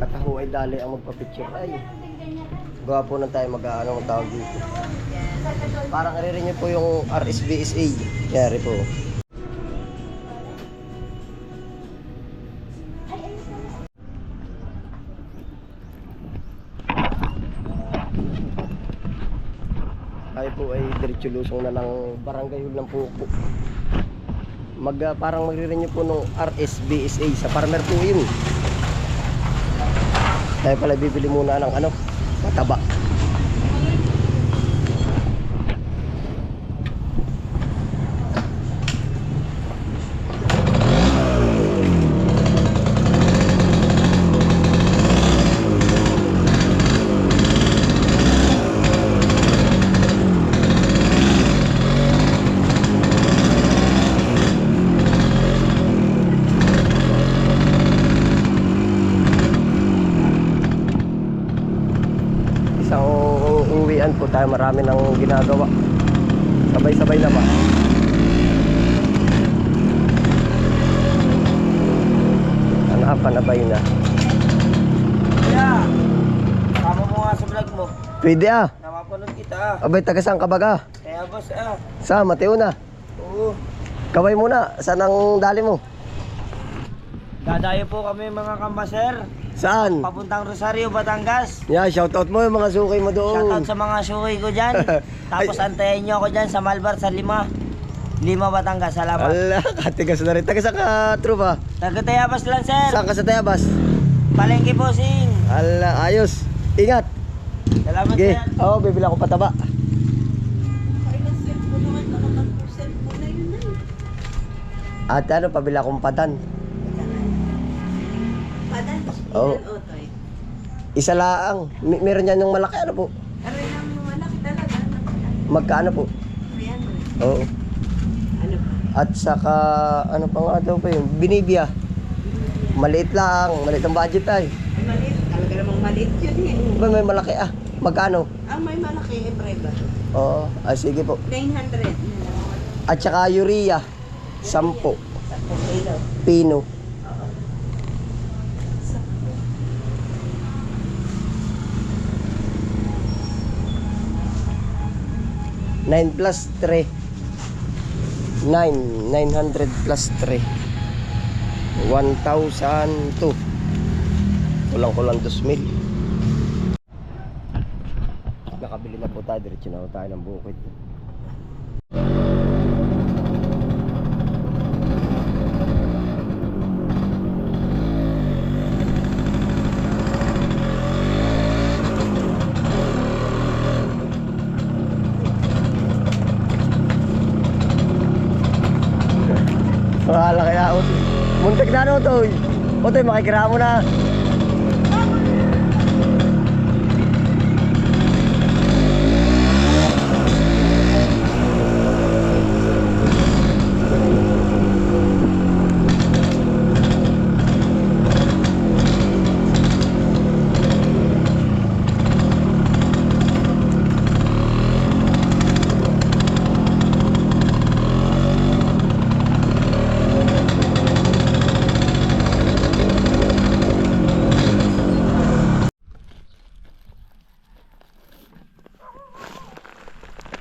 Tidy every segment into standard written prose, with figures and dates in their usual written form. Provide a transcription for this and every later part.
Kataho ay dali ang magpa-picture. Ay, gawa po na tayo mag-ano ang tawag dito. Parang aririn niyo po yung RSBSA. Yari po. Tayo po ay diretso lusong na ng barangay Hul ng Puko. Parang magririn niyo po nung RSBSA sa farmer po yun. Tayo pala bibili muna ng ano, mataba. Uwian po tayo, marami nang ginagawa. Sabay-sabay naman. Panabay na. Kaya, tama mo nga sa vlog mo. Pwede ah. Napapanood kita. Abay, taga saan ka baga? Kaya boss Sa Mateo na. Oo. Kaway muna, saan ang dali mo? Dadayo po kami mga kambaser. Saan? Papuntang Rosario, Batangas. Yeah, shoutout mo yung mga sukay mo doon. Shoutout sa mga suki ko dyan. Tapos antayin nyo ako dyan sa Malbar sa Lima, Batangas. Salamat. Ala, katigas na rin. Taga saan ka, trupa? Taga Tayabas lang, sir. Saan ka sa Tayabas? Palengke po, sing. Ala, ayos. Ingat. Salamat, Sige, sir. oo, bibili ako pataba. At ano, pabili akong padan. Padan? Oo. Otoy. Isa laang. Meron yan yung malaki, ano po? Aray na malaki talaga. Magkano po? 300. Oo. Ano pa? At saka, ano pa nga daw pa yun? Binibia. Maliit lang. Maliit ang budget ay. Maliit. Talaga namang maliit yun eh. Ba, may malaki ah. Magkano? Ang may malaki eh, preba. Oo. Ah, sige po. 900. At saka urea. 10. 10 kilo. Pino. Nine plus 3. 900 plus 3. 1,002. Kulang-kulang 2,000. Nakabili na po tayo. Diretso na po tayo ng bukid. Wala kaya Otoy. Muntik na ano Otoy. Otoy, makikira mo na.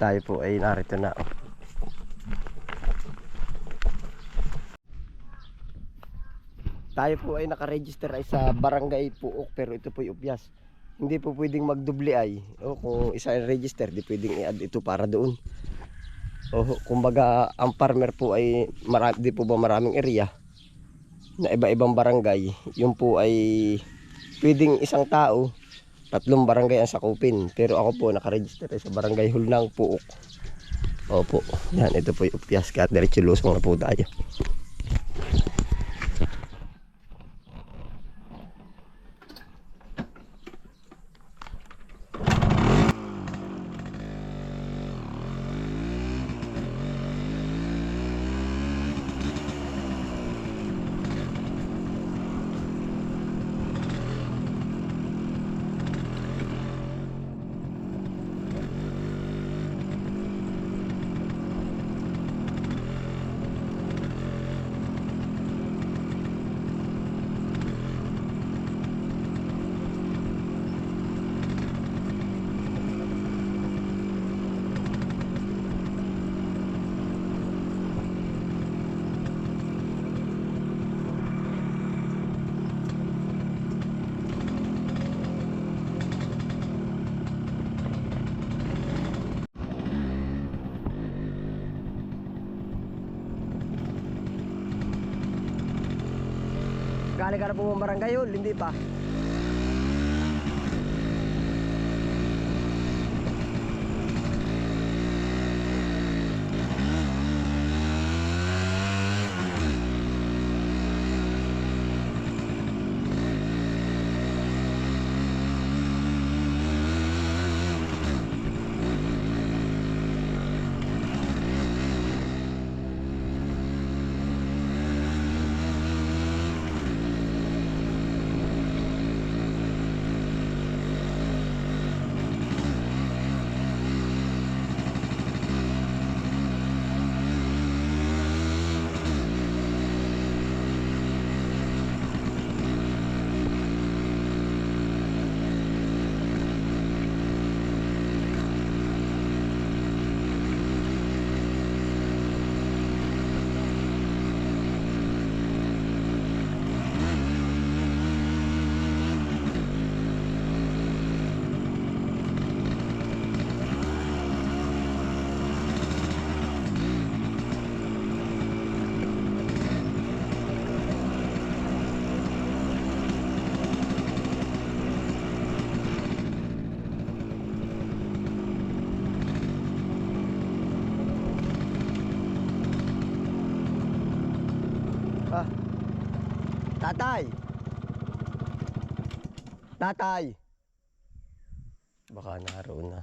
Tayo po ay narito na. Tayo po ay nakaregister ay sa Barangay Puok, pero ito po ay Upyas. Hindi po pwedeng magdubli ay. O kung isa ay register, di pwedeng i-add ito para doon. O kumbaga ang farmer po ay di po ba maraming area na iba-ibang barangay. Yung po ay pwedeng isang tao 3 barangay ang sakupin, pero ako po nakaregister sa Barangay Hul ng Puok. Opo, yan, ito po yung Upyas, kahit diretso lusong na po tayo. Galing ka na po barangay yun, hindi pa. Ah. Tatay. Tatay. Baka naroon na.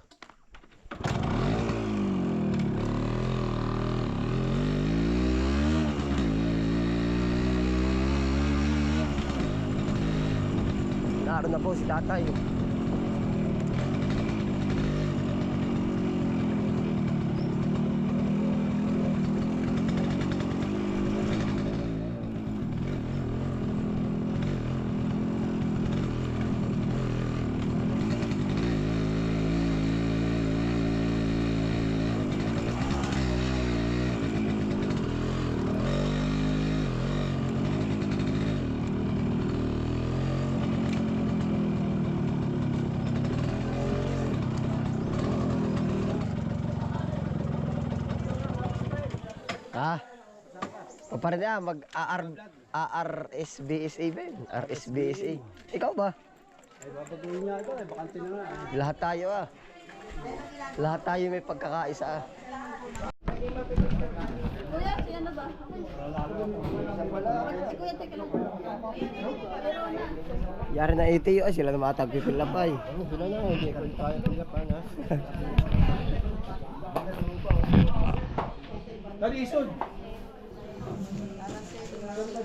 Naroon na po si tatay. Ah. O pa rin na, ARSBSA ba yun? RSBSA. Ikaw ba? Ay, babaguhin nga ito. Bakante na nga. Lahat tayo ah. Lahat tayo may pagkakaisa ah. Kuya, si ano ba? Si Kuya, teka lang. Yari na ito yun, sila na matagpipil na pa eh. Sila na, hindi ko tayo pinapan ha. Dali, isod.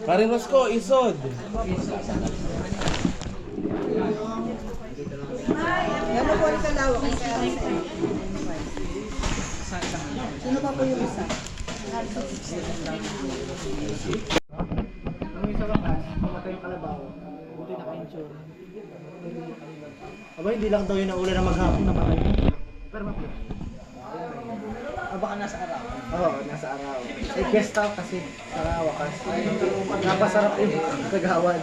Paring Rosco, isod. Gano'n po ang kalawak? Sino pa po yung isa? Ang isa lang ha, mamatay yung kalabaw. Buti naka-insure. Aba, hindi lang daw yung naulan na maghapon na patay. Pero mapit. Baka nasa araw. Oo, nasa araw. Eh, guest out kasi sa wakas. Napasarap yung kagawan.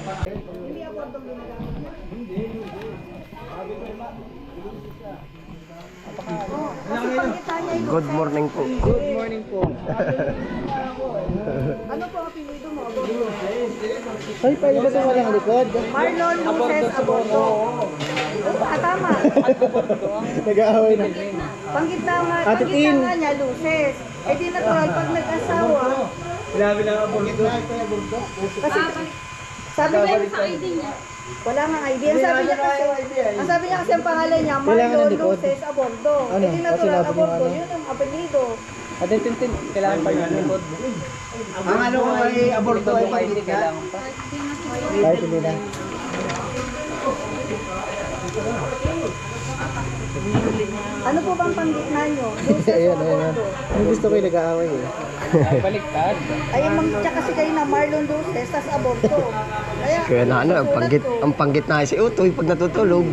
Good morning po. Good morning po. Ano po ang apelido mo? Ay, pwede ba ito walang likod? Marlon Luces Aborto. Tama. Nag-aaway na. Ate Tin. Panggitna niya Luces. Eh di natural pag nag-asawa. Sinabi lang ang burdo. Kasi sabi niya sa ID niya. Wala nga ID. Ang sabi niya kasi ang pangalan niya Kailangan ng Marlon likod. Luces Aborto. Ano? Eh di natural Sinabi niya Aborto. ano? Yun ang apelido. Ate Tintin, kailangan pa yung likod. Ang ano ko ay aborto ay pagkita. Kahit hindi na. Ano po bang panggitna niyo? Luces Ayan, o ayan. Aborto? Ang gusto ko yung nag-aaway eh. Baliktad. Ay, magtsa kasi kayo na Marlon Luces, tas Aborto. Kaya, Kaya na ano, susulat ko. ang panggit na si Utoy pag natutulog.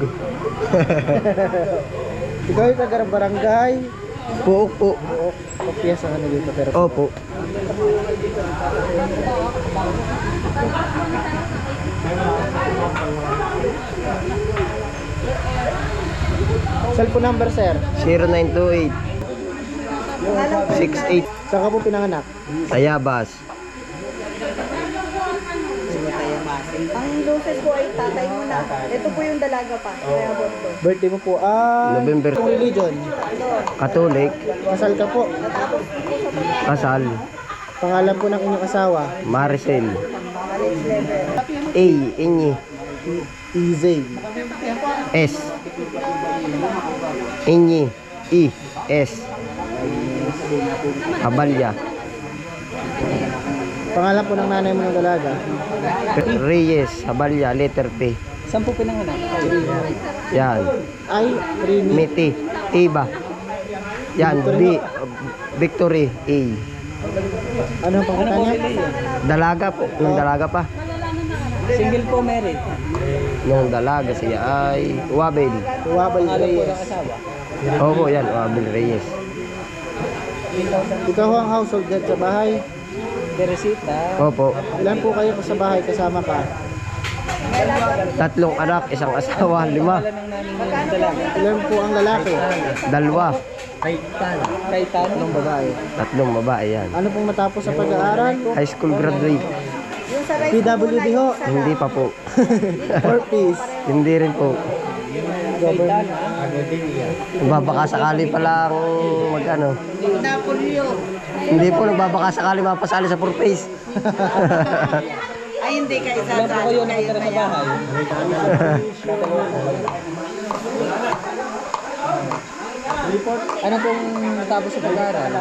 Ikaw yung taga-barangay. Puok po. Oo, kopya sa ano dito pero Opo. cellphone number sir. 0928 68 Saan ka po pinanganak? Tayabas. Ang loses po ay tatay mo na. Ito po yung dalaga pa. Kaya aborto. Birthday mo po ay... November. Anong religion? Catholic. Kasal ka po. Kasal. Pangalan po ng inyong asawa. Maricel. College level. A. Inyi. Easy. S. Inyi. I. S. Habalya. Pangalan po ng nanay mo ng dalaga. Reyes. Habalya. Letter P. Saan po pinanganak? Yan. Ay, Rini. Miti. Tiba. Yan. B. Victory. A. Ano ang pangalan niya? Dalaga po. Nung dalaga pa. Single po, married. Nung dalaga siya ay Wabel. Wabal Reyes. Opo, yan. Wabel Reyes. Ikaw ang household dyan sa bahay. Teresita. Opo. Ilan po kayo sa bahay kasama ka? 3 anak, 1 asawa, 5. Ilan po ang lalaki? 2. Kaitan. Anong babae? 3 babae yan. Ano pong matapos sa pag-aaral? High school graduate. Yung sa rice PWD ho. Hindi pa po. 4 piece. Hindi rin po. Government. Nagbabaka sakali pa lang mag-ano. Hindi po, nagbabaka sakali mapasali sa purpose. Ay, hindi ka isa Ilan po kayo nakatira sa bahay? Ano pong natapos sa pag-aaral?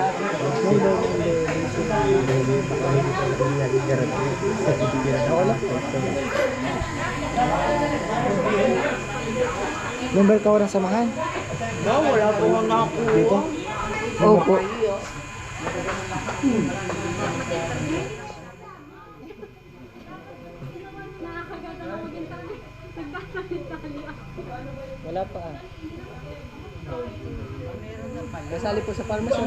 Member ka ng samahan? Wala po na ako. Dito? Opo. Wala pa ah. Kasali po sa pharmacy.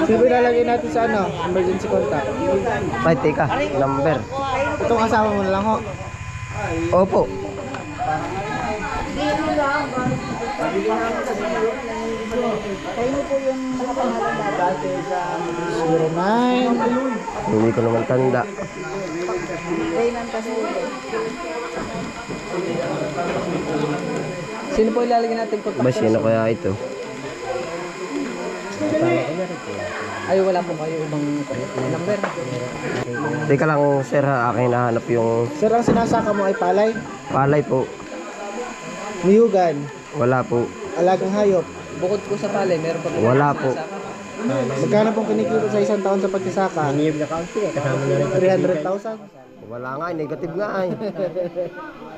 Sino ilalagay natin sa ano? Emergency contact. Ay, teka. Number. Itong asawa mo na lang ho. Opo. Kayo mo po yung nakapangalan dati. 09. Hindi ko naman tanda. Rayman Pasculo. Sino po ilalagay natin contact? Ba, sino kaya ito? Ay, wala po kayo ibang number. Teka lang, sir, ha. Aking nahanap yung Sir, ang sinasaka mo ay palay, palay po. niyugan, Wala po. alagang hayop. Bukod po sa palay, meron pa po. Wala po. Magkano pong kinikita sa isang taon sa pagsasaka? 300,000. Wala nga, negative nga ay.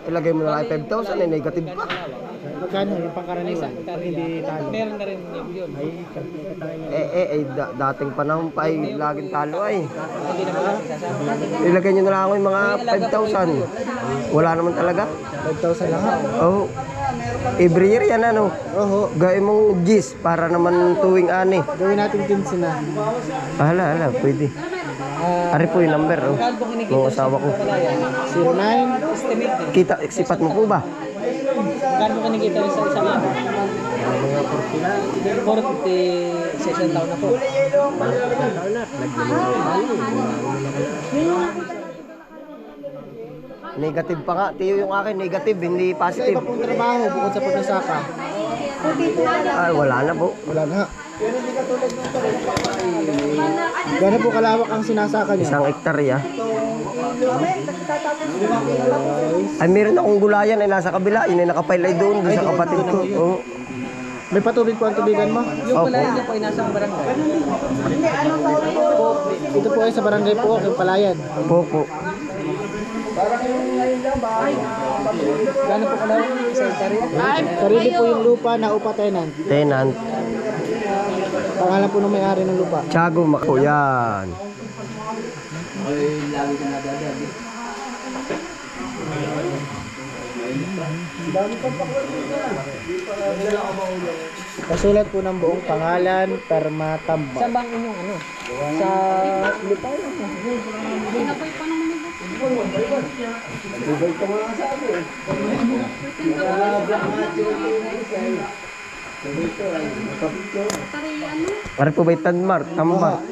Ilagay mo na lang 5,000, negative pa. Magkano yung pangkaraniwan? Pag hindi talo. Meron na rin yun. Dating panahon pa ay laging talo ay. Hindi naman sasama. Ilagay nyo na lang ako yung mga 5,000. Wala naman talaga. 5,000 lang ha. Oh. Every year yan ano. Oho. Gawin mong gis para naman tuwing ani. Gawin natin 15 na. Hala, pwede. Ari po yung number. Oh. Ng asawa ko. 09. Estimate din. Kita, sipat mo po ba? Magkano po kinikita sa isang ano? 40 sa isang taon na po. Negative pa nga. Tiyo yung akin, negative, hindi Sa positive. iba pong trabaho bukod sa pagsasaka. Ay, wala na po. Wala na. Gano'n po kalawak ang sinasaka niya? 1 hektarya. Ay, meron akong gulayan ay nasa kabila. Yun ay nakapile ay doon sa kapatid ko. Oh. May patubig po ang tubigan mo? Yung Opo. palayan niya po ay nasa barangay. Ito po ay sa barangay po, yung palayan. Po. Gano'n po kalawak? Sa hektarya? Sarili po yung lupa na upa tenant. Tenant. Pangalan po ng may-ari ng lupa. Tiago Mako. Yan. Kasulat po ng buong pangalan, perma, tamba. Saan bang inyong ano? Sa lupa yun. Para po ba Tanmar? Tambar.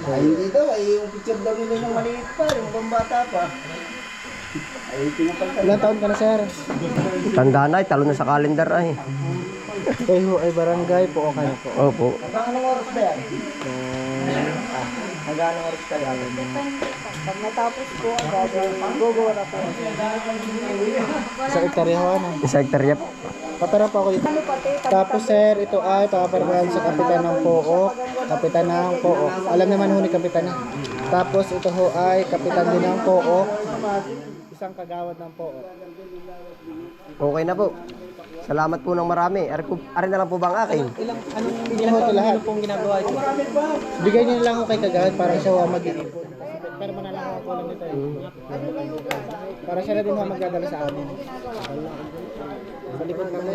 Ay, hindi daw. Ay, yung picture daw nila ng maliit pa. Yung bambata pa. Ay, pinapalta. Ilang taon ka na, sir? Tanda na, talo na sa kalendar ay. Kayo ay barangay po o kayo po? Opo. Anong oras ba yan? Hanggang oras ka yan? Pag natapos po, gagawa na po. Sa hektarya ho, ano? Sa hektarya po. Patara po ako dito. Tapos sir, ito ay pakaparagahan sa kapitan ng Pook. Kapitan ng Pook. Alam naman ho ni kapitan niya. Tapos ito ho ay kapitan din ng Pook. Isang kagawad ng Pook. Okay na po. Salamat po ng marami. Ari na lang po bang akin? Ilang ho ito lahat? Ano pong ginagawa ito? Bigay niyo na lang ho kay kagawad para siya ho mag-iipon. Pero manalaman ko lang nito eh. Para siya na din ho magdadala sa amin. Sa likod kami.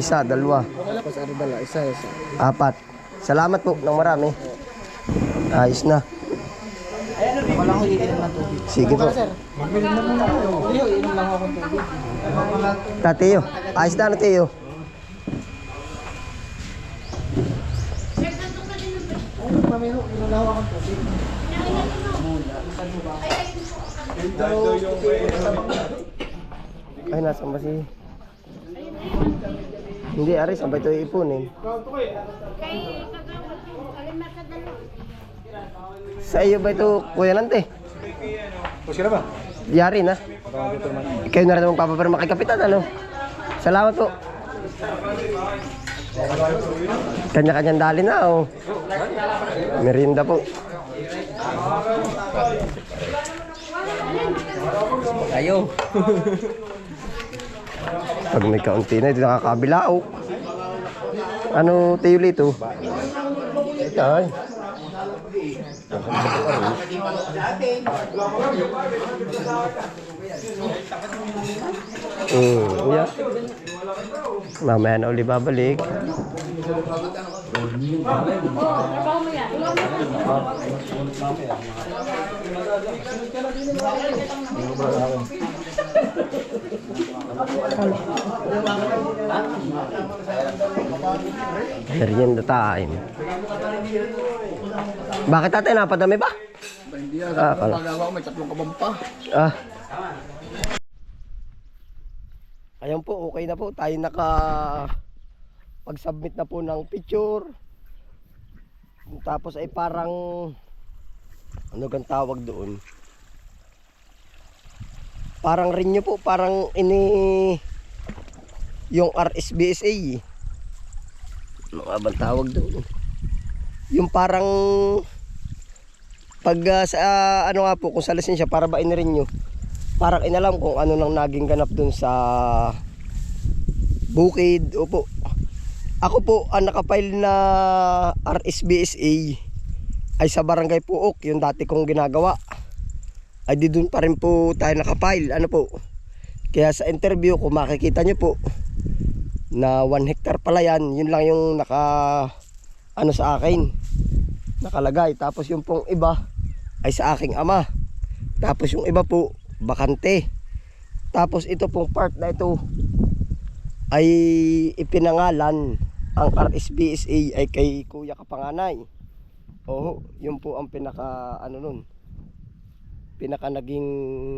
Isa, dalawa, Tapos ano dala? Isa. 4. Salamat po ng marami. Ayos na. Wala ko iinom ng tubig. Sige po. Sir, mag-inom na muna kayo. Hindi ho, iinom lang ako ng tubig. Tatiyo. Ayos na, Tiyo. Ay, mami ho, iinom lang ako ng tubig. Ay, nasa ba si... Hindi, Ari, sabay ito iipunin. Sa iyo ba ito, Kuya Nante? Push ka na ba? Yari na. Kayo na rin magpapapirma kay Kapitan, ano? Salamat po. Kanya-kanyang dali na, oh. Merienda po. Kayo. Pag may kaunti na, ito nakakabilao. Ano, Tiyo Lito? Ay. Yeah. Mamaya na uli babalik. Merienda time. Bakit tatay napadami ba? Hindi yan. Kala. Pagawa ko may 3 kabampa. Ah. Ayun po, okay na po. Tayo pag-submit na po ng picture. Tapos ay parang ano gang tawag doon? Parang renew po, parang yung RSBSA. Ano nga bang tawag doon? Yung parang pag sa ano nga po, kung sa lisensya para ba in-renew, parang inalam kung ano nang naging ganap dun sa bukid. Opo, ako po ang nakapile na RSBSA ay sa Barangay Puok, yung dati kong ginagawa ay di dun pa rin po tayo nakapile. Ano po, kaya sa interview kung makikita nyo po na 1 hectare pala yan, yun lang yung ano sa akin nakalagay. Tapos yung pong iba ay sa aking ama. Tapos yung iba po bakante. Tapos ito pong part na ito ay ipinangalan, ang RSBSA ay kay Kuya Kapanganay. Oo, yun po ang pinaka ano nun, pinaka naging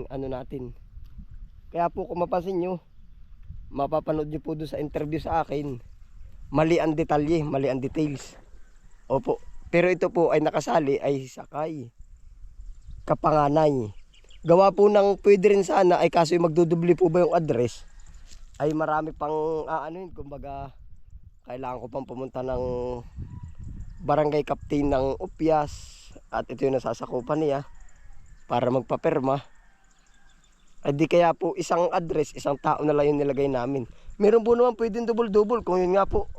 ano natin. Kaya po kung mapansin nyo, mapapanood nyo po doon sa interview sa akin, mali ang detalye, mali ang details. Opo, pero ito po ay nakasali ay sa kay Kapanganay. Gawa po ng pwede rin sana ay kaso yung magdudubli po ba yung address ay marami pang ano yun, kumbaga kailangan ko pang pumunta ng barangay captain ng Upyas at ito yung nasasakupan niya para magpapirma. Ay di kaya po isang address, isang tao na lang yung nilagay namin. Meron po naman pwedeng double-double kung yun nga po,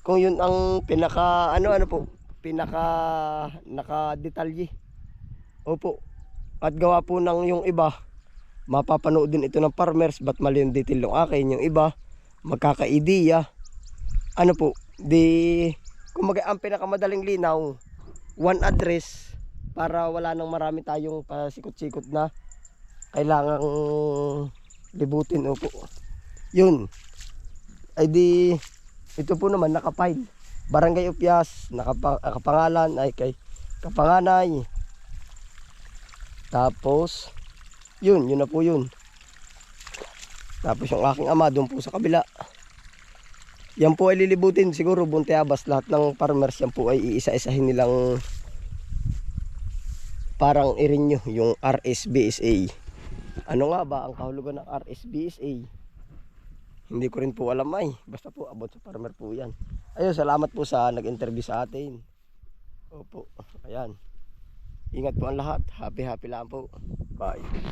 kung yun ang pinaka ano po, pinaka nakadetalye. Opo. At gawa po ng yung iba, mapapanood din ito ng farmers, ba't mali yung detail yung akin, yung iba magkaka-ideya. Ano po, di kumaga ang pinakamadaling linaw, one address para wala nang marami tayong pasikot-sikot na kailangang libutin. Opo, yun ay di ito po naman nakapile Barangay Upyas, nakapangalan ay kay kapanganay. Tapos, yun na po yun. Tapos yung aking ama doon po sa kabila. Yan po ay lilibutin siguro Bunteabas. Lahat ng farmers yan po ay iisa-isahin nilang parang i-renew yung RSBSA. Ano nga ba ang kahulugan ng RSBSA? Hindi ko rin po alam ay. Basta po about sa farmer po yan. Ayun, salamat po sa nag-interview sa atin. Opo, ayan. Ingat po ang lahat. Happy lang po. Bye.